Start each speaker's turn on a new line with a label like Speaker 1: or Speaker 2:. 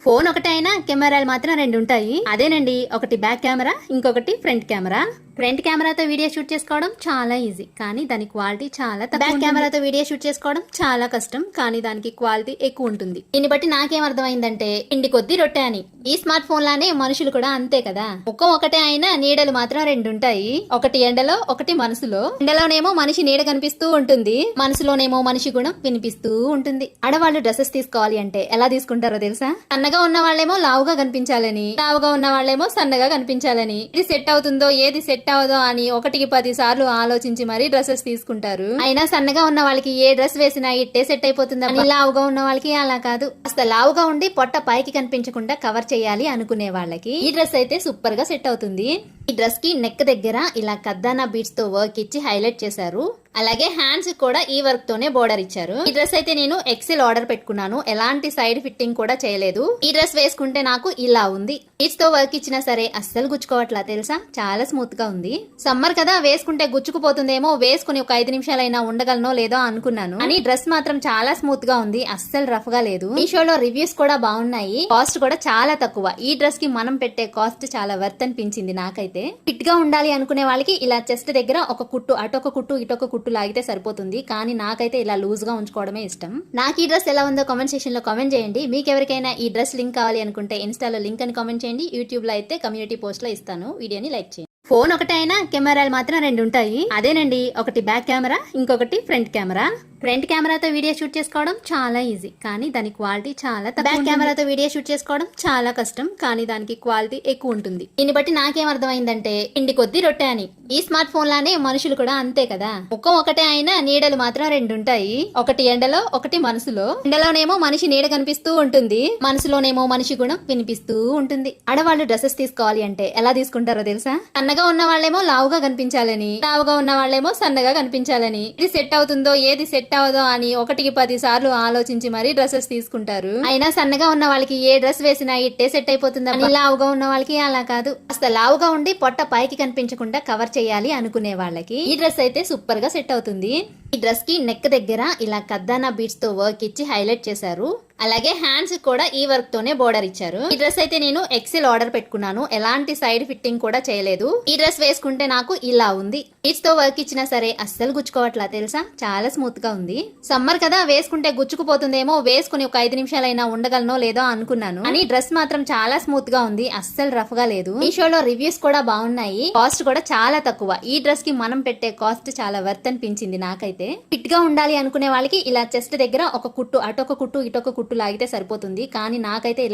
Speaker 1: Phone ఒకటైనా కెమెరాలు మాత్రం రెండు ఉంటాయి. అదేనండి, ఒకటి బ్యాక్ కెమెరా, ఇంకొకటి ఫ్రంట్ కెమెరా. ఫ్రంట్ కెమెరాతో వీడియో షూట్ చేసుకోవడం చాలా ఈజీ, కానీ దాని క్వాలిటీ చాలా తక్కువ. బ్యాక్ కెమెరాతో వీడియో షూట్ చేసుకోవడం చాలా కష్టం, కానీ దానికి క్వాలిటీ ఎక్కువ ఉంటుంది. దీన్ని బట్టి నాకేం అర్థమైందంటే, ఇండి కొద్ది రొట్టె అని. ఈ స్మార్ట్ ఫోన్ లానే మనుషులు కూడా అంతే కదా. ముఖం ఒకటే అయినా నీడలు మాత్రం రెండు ఉంటాయి. ఒకటి ఎండలో, ఒకటి మనసులో. ఎండలోనేమో మనిషి నీడ కనిపిస్తూ ఉంటుంది, మనసులోనేమో మనిషి గుణం వినిపిస్తూ ఉంటుంది. ఆడవాళ్ళు డ్రెస్సెస్ తీసుకోవాలి అంటే ఎలా తీసుకుంటారో తెలుసా? సన్నగా ఉన్న వాళ్ళేమో లావుగా కనిపించాలని, లావుగా ఉన్న వాళ్ళేమో సన్నగా కనిపించాలని. ఇది సెట్ అవుతుందో ఏది సెట్ అవదో అని 1కి 10 సార్లు ఆలోచించి మరీ డ్రెస్సెస్ తీసుకుంటారు. అయినా సన్నగా ఉన్న వాళ్ళకి ఏ డ్రెస్ వేసినా ఇట్టే సెట్ అయిపోతుంది అని లావుగా ఉన్న వాళ్ళకి అలా కాదు. అసలు లావుగా ఉండి పొట్ట పైకి కనిపించకుండా కవర్ చేయాలి అనుకునే వాళ్ళకి ఈ డ్రెస్ అయితే సూపర్ గా సెట్ అవుతుంది. ఈ డ్రెస్ కి నెక్ దగ్గర ఇలా కద్దానా బీడ్స్ తో వర్క్ ఇచ్చి హైలైట్ చేశారు. అలాగే హ్యాండ్స్ కూడా ఈ వర్క్ తోనే బోర్డర్ ఇచ్చారు. ఈ డ్రెస్ అయితే నేను ఎక్సెల్ ఆర్డర్ పెట్టుకున్నాను. ఎలాంటి సైడ్ ఫిట్టింగ్ కూడా చేయలేదు. ఈ డ్రెస్ వేసుకుంటే నాకు ఇలా ఉంది. బీడ్స్ తో వర్క్ ఇచ్చినా సరే అస్సలు గుచ్చుకోవట్లా తెలుసా, చాలా స్మూత్ గా ఉంది. సమ్మర్ కదా, వేసుకుంటే గుచ్చుకుపోతుందేమో, వేసుకుని ఒక 5 నిమిషాలైనా ఉండగలనో లేదో అనుకున్నాను. కానీ డ్రెస్ మాత్రం చాలా స్మూత్ గా ఉంది, అస్సలు రఫ్ గా లేదు. మీషోలో రివ్యూస్ కూడా బాగున్నాయి, కాస్ట్ కూడా చాలా తక్కువ. ఈ డ్రెస్ కి మనం పెట్టే కాస్ట్ చాలా వర్త్ అనిపించింది నాకైతే. ఫిట్ గా ఉండాలి అనుకునే వాళ్ళకి ఇలా చెస్ట్ దగ్గర ఒక కుట్టు, అటొక కుట్టు ఇటొక కుట్టు లాగితే సరిపోతుంది. కానీ నాకైతే ఇలా లూజ్ గా ఉంచుకోవడమే ఇష్టం. నాకు ఈ డ్రెస్ ఎలా ఉందో కామెంట్ సెక్షన్ లో కామెంట్ చేయండి. మీకు ఎవరికైనా ఈ డ్రెస్ లింక్ కావాలి అనుకుంటే ఇన్స్టాలో లింక్ అని కామెంట్ చేయండి. యూట్యూబ్ లో అయితే కమ్యూనిటీ పోస్ట్ లో ఇస్తాను. వీడియోని లైక్ చేయండి. ఫోన్ ఒకటైనా కెమెరాలు మాత్రం రెండు ఉంటాయి. అదేనండి, ఒకటి బ్యాక్ కెమెరా, ఇంకొకటి ఫ్రంట్ కెమెరా. ఫ్రంట్ కెమెరాతో వీడియో షూట్ చేసుకోవడం చాలా ఈజీ, కానీ దాని క్వాలిటీ చాలా తక్కువ. బ్యాక్ కెమెరాతో వీడియో షూట్ చేసుకోవడం చాలా కష్టం, కానీ దానికి క్వాలిటీ ఎక్కువ ఉంటుంది. దీన్ని బట్టి నాకేం అర్థమైందంటే, ఇండి కొద్ది రొట్టె అని. ఈ స్మార్ట్ ఫోన్ లానే మనుషులు కూడా అంతే కదా. ముఖం ఒకటే అయినా నీడలు మాత్రం రెండు ఉంటాయి. ఒకటి ఎండలో, ఒకటి మనసులో. ఎండలోనేమో మనిషి నీడ కనిపిస్తూ ఉంటుంది, మనసులోనేమో మనిషి గుణం వినిపిస్తూ ఉంటుంది. ఆడవాళ్ళు డ్రెస్సెస్ తీసుకోవాలి అంటే ఎలా తీసుకుంటారో తెలుసా? సన్నగా ఉన్న వాళ్ళేమో లావుగా కనిపించాలని, లావుగా ఉన్న వాళ్ళేమో సన్నగా కనిపించాలని. ఇది సెట్ అవుతుందో ఏది సెట్ అవదో అని 1కి 10 సార్లు ఆలోచించి మరీ డ్రెస్సెస్ తీసుకుంటారు. అయినా సన్నగా ఉన్న వాళ్ళకి ఏ డ్రెస్ వేసినా ఇట్టే సెట్ అయిపోతుంది అని లావుగా ఉన్న వాళ్ళకి అలా కాదు. అసలు లావుగా ఉండి పొట్ట పైకి కనిపించకుండా కవర్ చేయాలి అనుకునే వాళ్ళకి ఈ డ్రెస్ అయితే సూపర్ గా సెట్ అవుతుంది. ఈ డ్రెస్ కి నెక్ దగ్గర ఇలా కద్దానా బీడ్స్ తో వర్క్ ఇచ్చి హైలైట్ చేశారు. అలాగే హ్యాండ్స్ కూడా ఈ వర్క్ తోనే బోర్డర్ ఇచ్చారు. ఈ డ్రెస్ అయితే నేను ఎక్సెల్ ఆర్డర్ పెట్టుకున్నాను. ఎలాంటి సైడ్ ఫిట్టింగ్ కూడా చేయలేదు. ఈ డ్రెస్ వేసుకుంటే నాకు ఇలా ఉంది. బీడ్స్ తో వర్క్ ఇచ్చినా సరే అస్సలు గుచ్చుకోవట్లా తెలుసా, చాలా స్మూత్ గా ఉంది. సమ్మర్ కదా, వేసుకుంటే గుచ్చుకుపోతుందేమో, వేసుకుని ఒక 5 నిమిషాలైనా ఉండగలనో లేదో అనుకున్నాను. కానీ డ్రెస్ మాత్రం చాలా స్మూత్ గా ఉంది, అస్సలు రఫ్ గా లేదు. మీషోలో రివ్యూస్ కూడా బాగున్నాయి, కాస్ట్ కూడా చాలా తక్కువ. ఈ డ్రెస్ కి మనం పెట్టే కాస్ట్ చాలా వర్త్ అనిపించింది నాకైతే. ఫిట్ గా ఉండాలి అనుకునే వాళ్ళకి ఇలా చెస్ట్ దగ్గర ఒక కుట్టు, అటొక కుట్టు ఇటొక కుట్టు లాగితే సరిపోతుంది. కానీ నాకైతే ఇలా